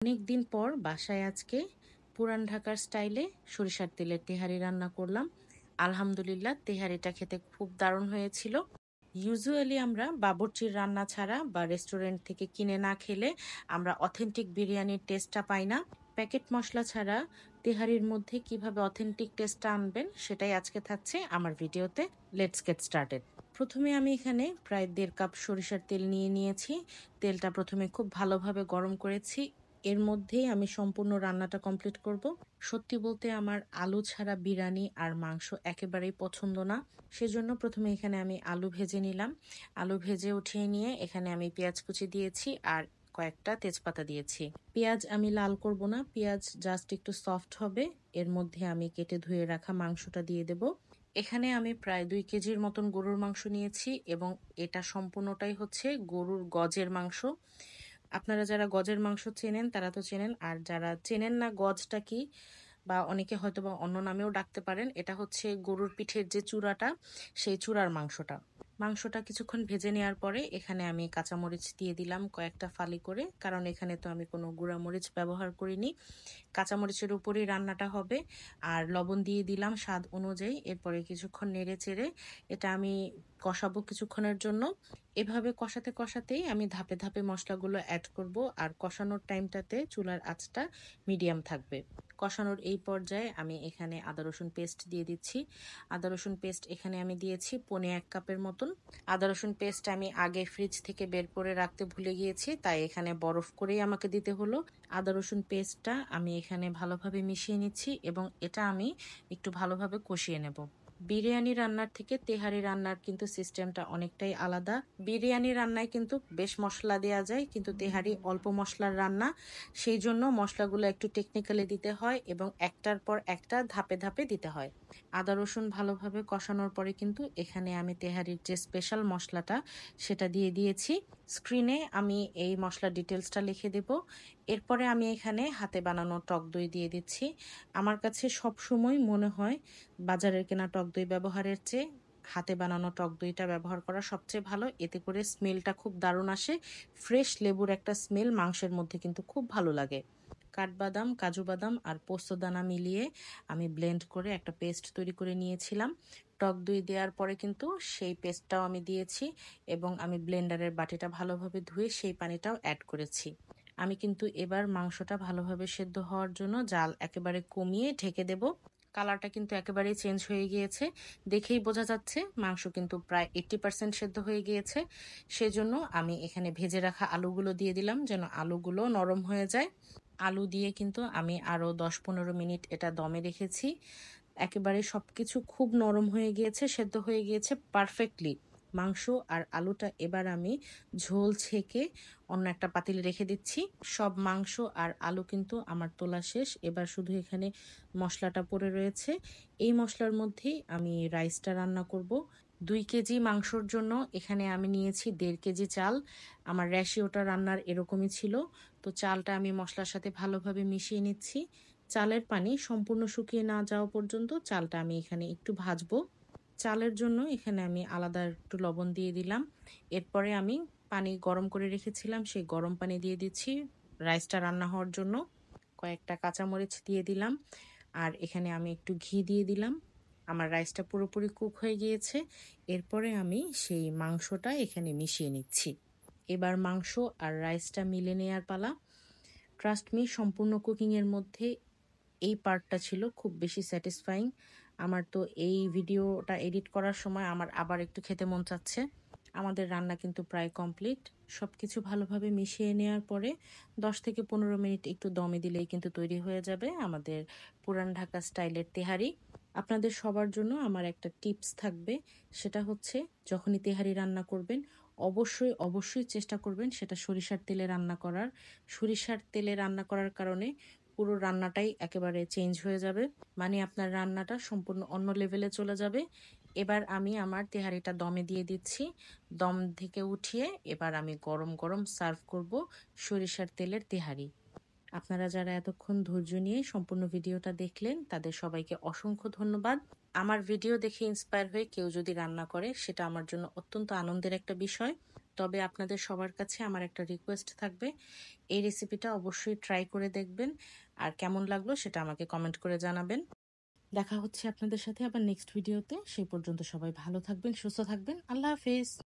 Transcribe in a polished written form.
অনেকদিন পর বাসায় আজকে পুরান ঢাকার স্টাইলে সরিষার তেলের তেহারি রান্না করলাম। আলহামদুলিল্লাহ, তেহারিটা খেতে খুব দারুণ হয়েছিল। ইউজুয়ালি আমরা বাবুর্চির রান্না ছাড়া বা রেস্টুরেন্ট থেকে কিনে না খেলে আমরা অথেন্টিক বিরিয়ানির টেস্টটা পাই না। প্যাকেট মশলা ছাড়া তেহারির মধ্যে কিভাবে অথেন্টিক টেস্টটা আনবেন সেটাই আজকে থাকছে আমার ভিডিওতে। Let's get started. প্রথমে আমি এখানে প্রায় 1.5 কাপ সরিষার তেল নিয়ে নিয়েছি। তেলটা প্রথমে খুব ভালোভাবে গরম করেছি। এর মধ্যেই আমি সম্পূর্ণ রান্নাটা কমপ্লিট করব। সত্যি বলতে আমার আলু ছাড়া বিরিয়ানি আর মাংস একেবারেই পছন্দ না। সেজন্য প্রথমে এখানে আমি আলু ভেজে নিলাম। আলু ভেজে উঠিয়ে নিয়ে এখানে আমি পেঁয়াজ কুচি দিয়েছি আর কয়েকটা তেজপাতা দিয়েছি। পেঁয়াজ আমি লাল করব না, পেঁয়াজ জাস্ট একটু সফট হবে। এর মধ্যে আমি কেটে ধুয়ে রাখা মাংসটা দিয়ে দেব। এখানে আমি প্রায় 2 কেজির মতন গরুর মাংস নিয়েছি এবং এটা সম্পূর্ণটাই হচ্ছে গরুর গজের মাংস। আপনারা যারা গজের মাংস চেনেন তারা তো চেনেন, আর যারা চেনেন না গজটা কি বা অনেকে হয়তো বা অন্য নামেও ডাকতে পারেন, এটা হচ্ছে গরুর পিঠের যে চূড়াটা, সেই চূড়ার মাংসটা কিছুক্ষণ ভেজে নেওয়ার পরে এখানে আমি কাঁচামরিচ দিয়ে দিলাম কয়েকটা ফালি করে, কারণ এখানে তো আমি কোনো গুঁড়া মরিচ ব্যবহার করিনি। কাঁচামরিচের উপরেই রান্নাটা হবে। আর লবণ দিয়ে দিলাম স্বাদ অনুযায়ী। এরপরে কিছুক্ষণ নেড়ে চেড়ে এটা আমি কষাবো কিছুক্ষণের জন্য। এভাবে কষাতে কষাতেই আমি ধাপে ধাপে মশলাগুলো অ্যাড করব। আর কষানোর টাইমটাতে চুলার আঁচটা মিডিয়াম থাকবে। কষানোর এই পর্যায়ে আমি এখানে আদা রসুন পেস্ট দিয়ে দিচ্ছি। আদা রসুন পেস্ট এখানে আমি দিয়েছি 1.5 কাপের মতন। আদা রসুন পেস্ট আমি আগে ফ্রিজ থেকে বের করে রাখতে ভুলে গিয়েছি, তাই এখানে বরফ করেই আমাকে দিতে হলো। আদা রসুন পেস্টটা আমি এখানে ভালোভাবে মিশিয়ে নিচ্ছি এবং এটা আমি একটু ভালোভাবে কষিয়ে নেব। বিরিয়ানি রান্নার থেকে তেহারি রান্নার কিন্তু সিস্টেমটা অনেকটাই আলাদা। বিরিয়ানি রান্নায় কিন্তু বেশ মশলা দেওয়া যায়, কিন্তু তেহারি অল্প মশলার রান্না। সেই জন্য মশলাগুলো একটু টেকনিক্যালি দিতে হয় এবং একটার পর একটা ধাপে ধাপে দিতে হয়। আদা রসুন ভালোভাবে কষানোর পরে কিন্তু এখানে আমি তেহারির যে স্পেশাল মশলাটা সেটা দিয়ে দিয়েছি। স্ক্রিনে আমি এই মশলার ডিটেলসটা লিখে দেব। এরপরে আমি এখানে হাতে বানানো টক দই দিয়ে দিচ্ছি। আমার কাছে সব সময় মনে হয় বাজারের কেনা টক দই ব্যবহারের চেয়ে হাতে বানানো টক দইটা ব্যবহার করা সবচেয়ে ভালো। এতে করে স্মেলটা খুব দারুণ আসে। ফ্রেশ লেবুর একটা স্মেল মাংসের মধ্যে কিন্তু খুব ভালো লাগে। কাঠবাদাম, কাজু বাদাম আর পোস্তদানা মিলিয়ে আমি ব্লেন্ড করে একটা পেস্ট তৈরি করে নিয়েছিলাম। টক দই দেওয়ার পরে কিন্তু সেই পেস্টটাও আমি দিয়েছি এবং আমি ব্লেন্ডারের বাটিটা ভালোভাবে ধুয়ে সেই পানিটাও অ্যাড করেছি। আমি কিন্তু এবার মাংসটা ভালোভাবে সেদ্ধ হওয়ার জন্য জাল একেবারে কমিয়ে ঢেকে দেব। কালারটা কিন্তু একেবারেই চেঞ্জ হয়ে গিয়েছে, দেখেই বোঝা যাচ্ছে মাংস কিন্তু প্রায় 80% সেদ্ধ হয়ে গিয়েছে। সেজন্য আমি এখানে ভেজে রাখা আলুগুলো দিয়ে দিলাম যেন আলুগুলো নরম হয়ে যায়। আলু দিয়ে কিন্তু আমি আরও 10-15 মিনিট এটা দমে রেখেছি। একেবারে সবকিছু খুব নরম হয়ে গিয়েছে, সেদ্ধ হয়ে গিয়েছে পারফেক্টলি মাংস আর আলুটা। এবার আমি ঝোল ছেঁকে অন্য একটা পাতিলে রেখে দিচ্ছি। সব মাংস আর আলু কিন্তু আমার তোলা শেষ। এবার শুধু এখানে মশলাটা পড়ে রয়েছে। এই মশলার মধ্যেই আমি রাইসটা রান্না করব। 2 কেজি মাংসর জন্য এখানে আমি নিয়েছি 1.5 কেজি চাল। আমার রেশিওটা রান্নার এরকমই ছিল। তো চালটা আমি মশলার সাথে ভালোভাবে মিশিয়ে নিচ্ছি। চালের পানি সম্পূর্ণ শুকিয়ে না যাওয়া পর্যন্ত চালটা আমি এখানে একটু ভাজবো। চালের জন্য এখানে আমি আলাদা একটু লবণ দিয়ে দিলাম। এরপরে আমি পানি গরম করে রেখেছিলাম, সেই গরম পানি দিয়ে দিচ্ছি রাইসটা রান্না হওয়ার জন্য। কয়েকটা কাঁচামরিচ দিয়ে দিলাম আর এখানে আমি একটু ঘি দিয়ে দিলাম। আমার রাইসটা পুরোপুরি কুক হয়ে গিয়েছে। এরপরে আমি সেই মাংসটা এখানে মিশিয়ে নিচ্ছি। এবার মাংস আর রাইসটা মিলে নেয়ার পালা। ট্রাস্ট মি, সম্পূর্ণ কুকিংয়ের মধ্যে এই পার্টটা ছিল খুব বেশি স্যাটিসফাইং। আমার তো এই ভিডিওটা এডিট করার সময় আমার আবার একটু খেতে মন চাচ্ছে। আমাদের রান্না কিন্তু প্রায় কমপ্লিট। সব কিছু ভালোভাবে মিশিয়ে নেওয়ার পরে 10 থেকে 15 মিনিট একটু দমে দিলেই কিন্তু তৈরি হয়ে যাবে আমাদের পুরান ঢাকা স্টাইলের তেহারি। আপনাদের সবার জন্য আমার একটা টিপস থাকবে, সেটা হচ্ছে যখনই তেহারি রান্না করবেন অবশ্যই অবশ্যই চেষ্টা করবেন সেটা সরিষার তেলে রান্না করার। সরিষার তেলে রান্না করার কারণে পুরো রান্নাটাই একেবারে চেঞ্জ হয়ে যাবে, মানে আপনার রান্নাটা সম্পূর্ণ অন্য লেভেলে চলে যাবে। এবার আমি আমার তেহারিটা দমে দিয়ে দিচ্ছি। দম থেকে উঠিয়ে এবার আমি গরম গরম সার্ভ করব সরিষার তেলের তেহারি। আপনারা যারা এতক্ষণ ধৈর্য নিয়ে সম্পূর্ণ ভিডিওটা দেখলেন তাদের সবাইকে অসংখ্য ধন্যবাদ। আমার ভিডিও দেখে ইন্সপায়ার হয়ে কেউ যদি রান্না করে সেটা আমার জন্য অত্যন্ত আনন্দের একটা বিষয়। তবে আপনাদের সবার কাছে আমার একটা রিকোয়েস্ট থাকবে, এই রেসিপিটা অবশ্যই ট্রাই করে দেখবেন, আর কেমন লাগলো সেটা আমাকে কমেন্ট করে জানাবেন। দেখা হচ্ছে আপনাদের সাথে আবার নেক্সট ভিডিওতে। সেই পর্যন্ত সবাই ভালো থাকবেন, সুস্থ থাকবেন। আল্লাহ হাফেজ।